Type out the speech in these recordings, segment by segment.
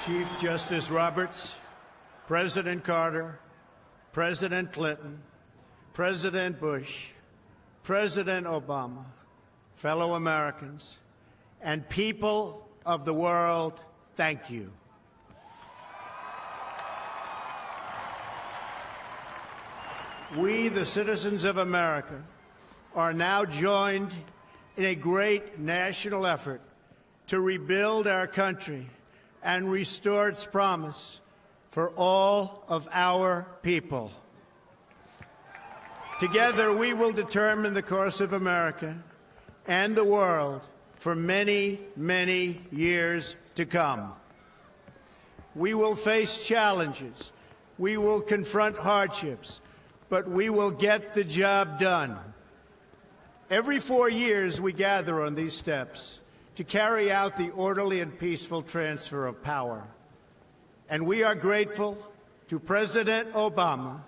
Chief Justice Roberts, President Carter, President Clinton, President Bush, President Obama, fellow Americans, and people of the world, thank you. We, the citizens of America, are now joined in a great national effort to rebuild our country and restore its promise for all of our people. Together, we will determine the course of America and the world for many, many years to come. We will face challenges. We will confront hardships, but we will get the job done. Every 4 years, we gather on these steps to carry out the orderly and peaceful transfer of power. And we are grateful to President Obama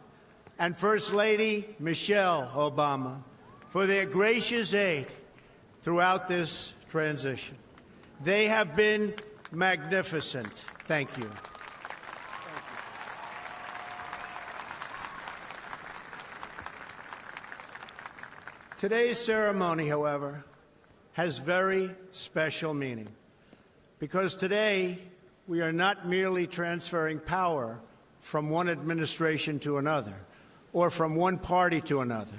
and First Lady Michelle Obama for their gracious aid throughout this transition. They have been magnificent. Thank you. Today's ceremony, however, has very special meaning, because today we are not merely transferring power from one administration to another or from one party to another,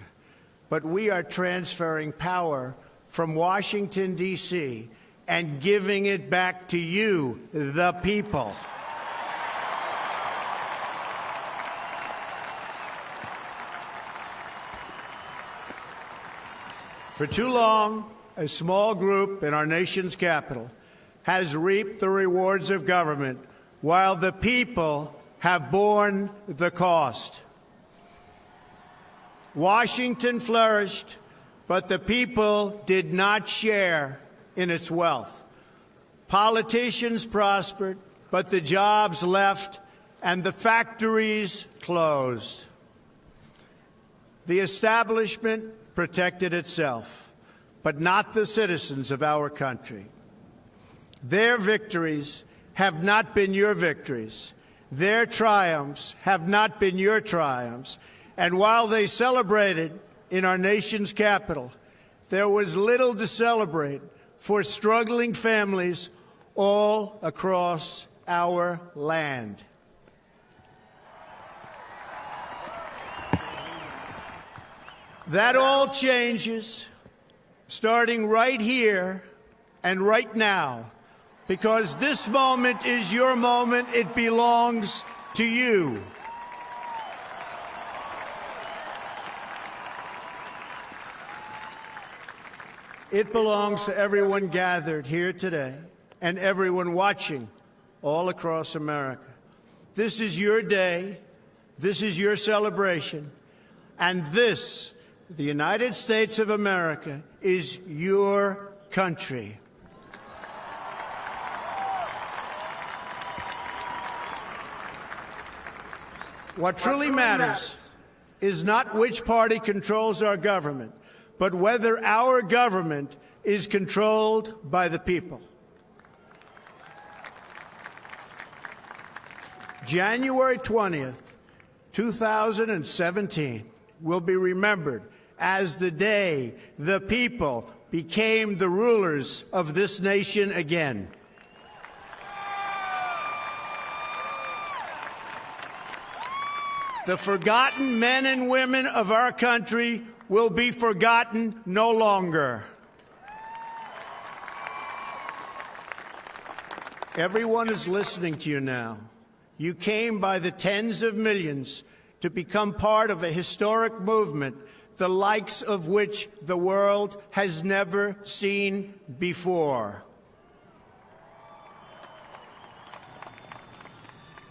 but we are transferring power from Washington, D.C., and giving it back to you, the people. For too long, a small group in our nation's capital has reaped the rewards of government while the people have borne the cost. Washington flourished, but the people did not share in its wealth. Politicians prospered, but the jobs left and the factories closed. The establishment protected itself, but not the citizens of our country. Their victories have not been your victories. Their triumphs have not been your triumphs. And while they celebrated in our nation's capital, there was little to celebrate for struggling families all across our land. That all changes starting right here and right now, because this moment is your moment. It belongs to you. It belongs to everyone gathered here today and everyone watching all across America. This is your day. This is your celebration. And this, the United States of America, is your country. What truly matters is not which party controls our government, but whether our government is controlled by the people. January 20th, 2017 will be remembered as the day the people became the rulers of this nation again. The forgotten men and women of our country will be forgotten no longer. Everyone is listening to you now. You came by the tens of millions to become part of a historic movement, the likes of which the world has never seen before.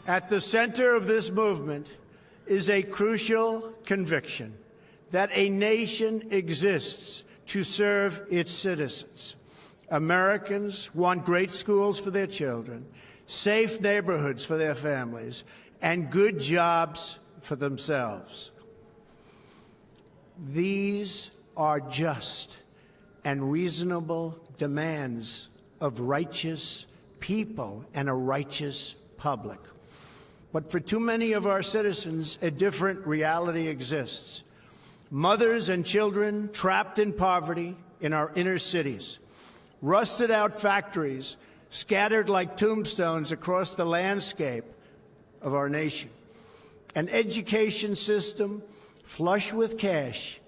At the center of this movement is a crucial conviction that a nation exists to serve its citizens. Americans want great schools for their children, safe neighborhoods for their families, and good jobs for themselves. These are just and reasonable demands of righteous people and a righteous public. But for too many of our citizens, a different reality exists. Mothers and children trapped in poverty in our inner cities, rusted out factories scattered like tombstones across the landscape of our nation, an education system flush with cash,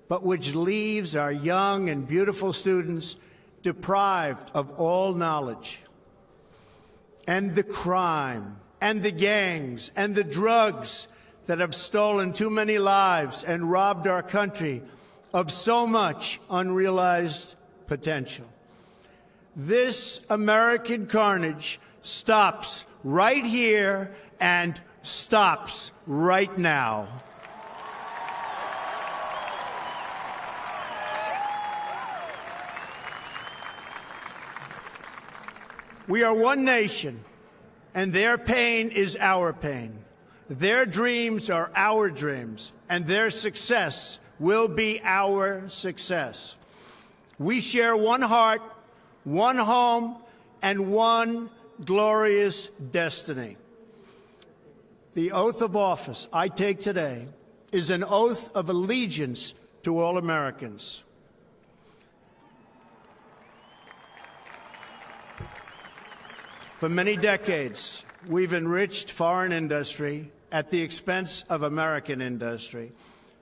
but which leaves our young and beautiful students deprived of all knowledge. And the crime, and the gangs, and the drugs that have stolen too many lives and robbed our country of so much unrealized potential. This American carnage stops right here and stops right now. We are one nation, and their pain is our pain. Their dreams are our dreams, and their success will be our success. We share one heart, one home, and one glorious destiny. The oath of office I take today is an oath of allegiance to all Americans. For many decades, we've enriched foreign industry at the expense of American industry,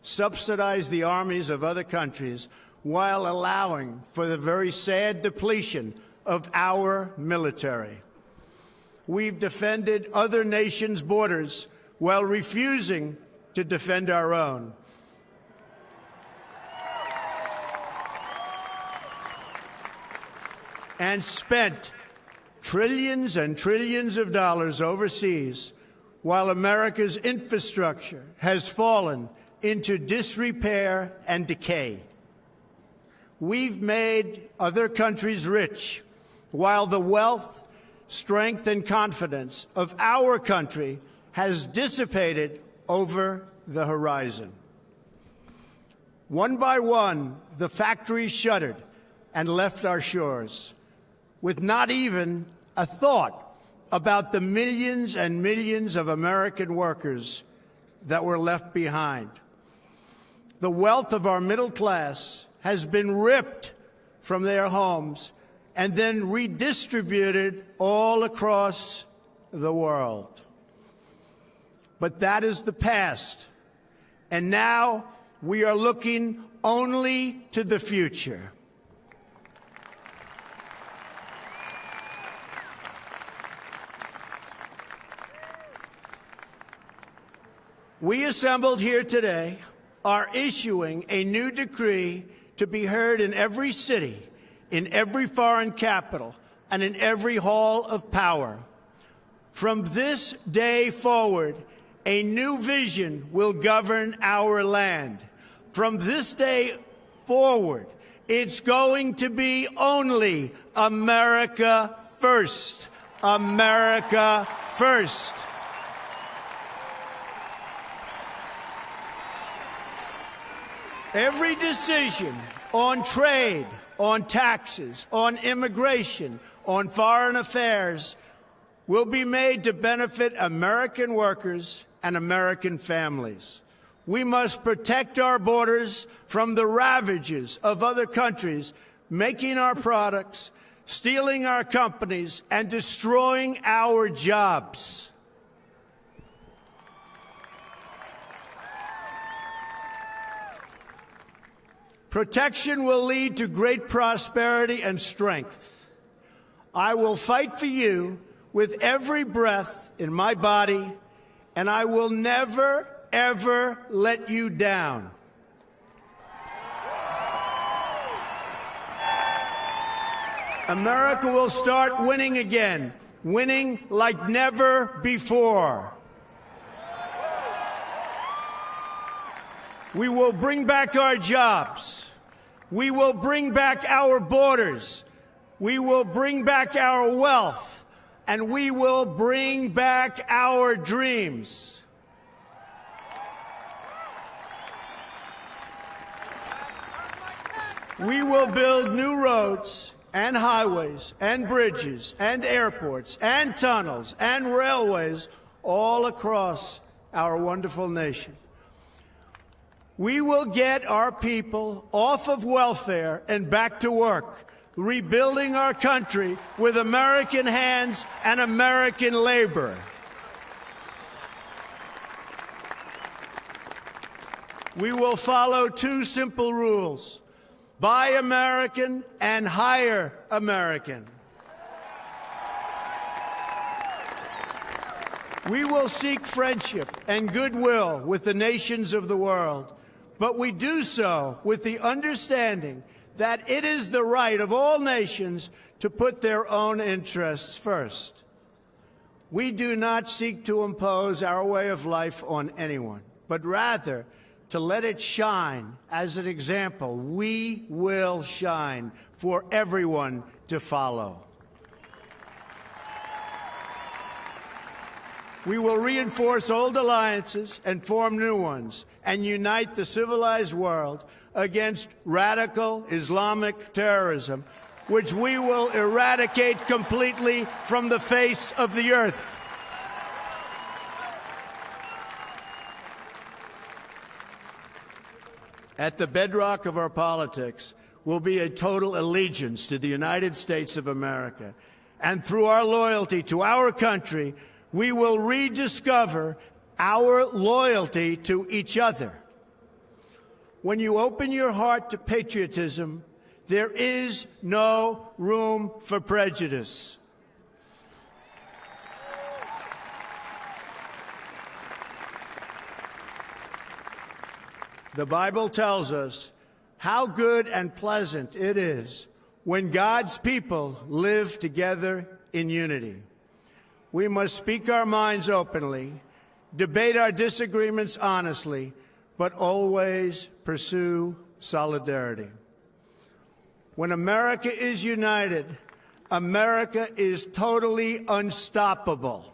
subsidized the armies of other countries while allowing for the very sad depletion of our military. We've defended other nations' borders while refusing to defend our own. And spent trillions and trillions of dollars overseas while America's infrastructure has fallen into disrepair and decay. We've made other countries rich while the wealth, strength, and confidence of our country has dissipated over the horizon. One by one, the factories shuttered and left our shores, with not even a thought about the millions and millions of American workers that were left behind. The wealth of our middle class has been ripped from their homes and then redistributed all across the world. But that is the past, and now we are looking only to the future. We assembled here today are issuing a new decree to be heard in every city, in every foreign capital, and in every hall of power. From this day forward, a new vision will govern our land. From this day forward, it's going to be only America first. America first. Every decision on trade, on taxes, on immigration, on foreign affairs will be made to benefit American workers and American families. We must protect our borders from the ravages of other countries making our products, stealing our companies, and destroying our jobs. Protection will lead to great prosperity and strength. I will fight for you with every breath in my body, and I will never, ever let you down. America will start winning again, winning like never before. We will bring back our jobs. We will bring back our borders. We will bring back our wealth. And we will bring back our dreams. We will build new roads and highways and bridges and airports and tunnels and railways all across our wonderful nation. We will get our people off of welfare and back to work, rebuilding our country with American hands and American labor. We will follow two simple rules: buy American and hire American. We will seek friendship and goodwill with the nations of the world, but we do so with the understanding that it is the right of all nations to put their own interests first. We do not seek to impose our way of life on anyone, but rather to let it shine as an example. We will shine for everyone to follow. We will reinforce old alliances and form new ones and unite the civilized world against radical Islamic terrorism, which we will eradicate completely from the face of the earth. At the bedrock of our politics will be a total allegiance to the United States of America. And through our loyalty to our country, we will rediscover our loyalty to each other. When you open your heart to patriotism, there is no room for prejudice. The Bible tells us how good and pleasant it is when God's people live together in unity. We must speak our minds openly, debate our disagreements honestly, but always pursue solidarity. When America is united, America is totally unstoppable.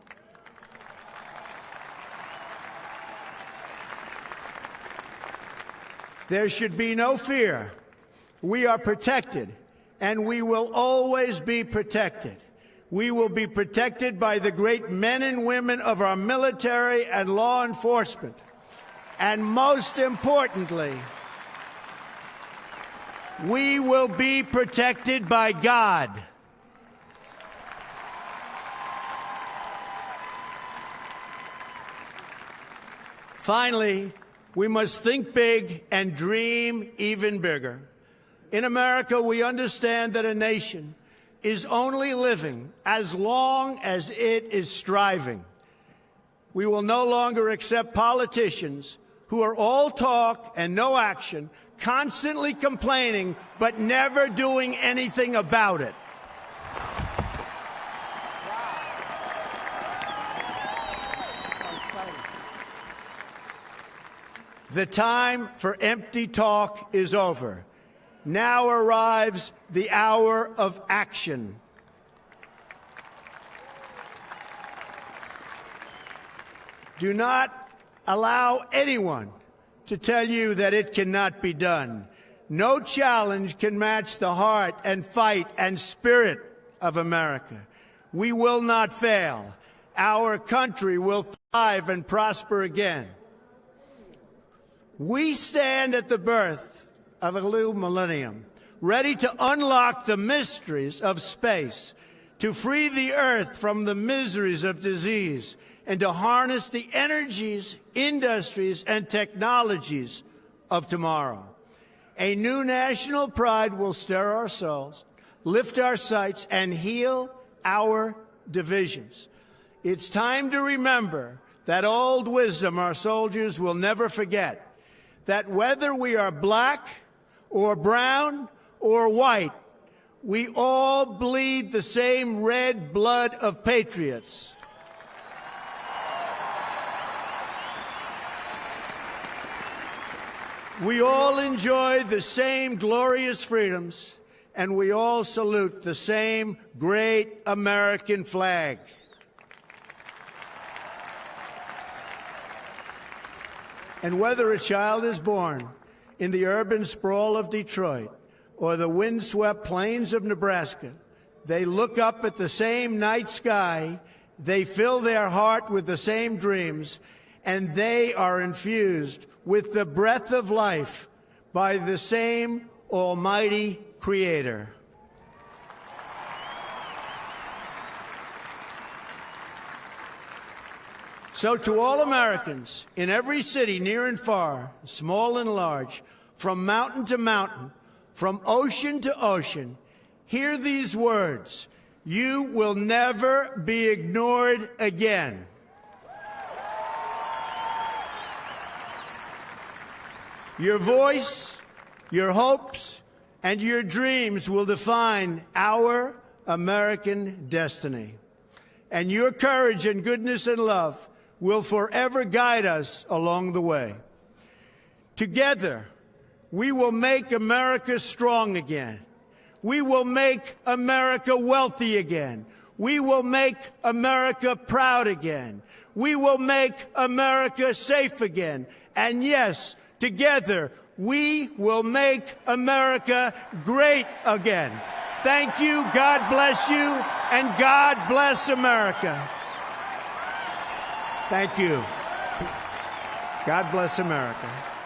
There should be no fear. We are protected, and we will always be protected. We will be protected by the great men and women of our military and law enforcement. And most importantly, we will be protected by God. Finally, we must think big and dream even bigger. In America, we understand that a nation is only living as long as it is striving. We will no longer accept politicians who are all talk and no action, constantly complaining but never doing anything about it. The time for empty talk is over. Now arrives the hour of action. Do not allow anyone to tell you that it cannot be done. No challenge can match the heart and fight and spirit of America. We will not fail. Our country will thrive and prosper again. We stand at the birth of a new millennium, ready to unlock the mysteries of space, to free the earth from the miseries of disease, and to harness the energies, industries, and technologies of tomorrow. A new national pride will stir our souls, lift our sights, and heal our divisions. It's time to remember that old wisdom our soldiers will never forget, that whether we are black or brown or white, we all bleed the same red blood of patriots. We all enjoy the same glorious freedoms, and we all salute the same great American flag. And whether a child is born in the urban sprawl of Detroit or the windswept plains of Nebraska. They look up at the same night sky, they fill their heart with the same dreams, and they are infused with the breath of life by the same Almighty Creator. So to all Americans, in every city, near and far, small and large, from mountain to mountain, from ocean to ocean, hear these words: you will never be ignored again. Your voice, your hopes, and your dreams will define our American destiny. And your courage and goodness and love will forever guide us along the way. Together, we will make America strong again. We will make America wealthy again. We will make America proud again. We will make America safe again. And yes, together, we will make America great again. Thank you, God bless you, and God bless America. Thank you. God bless America.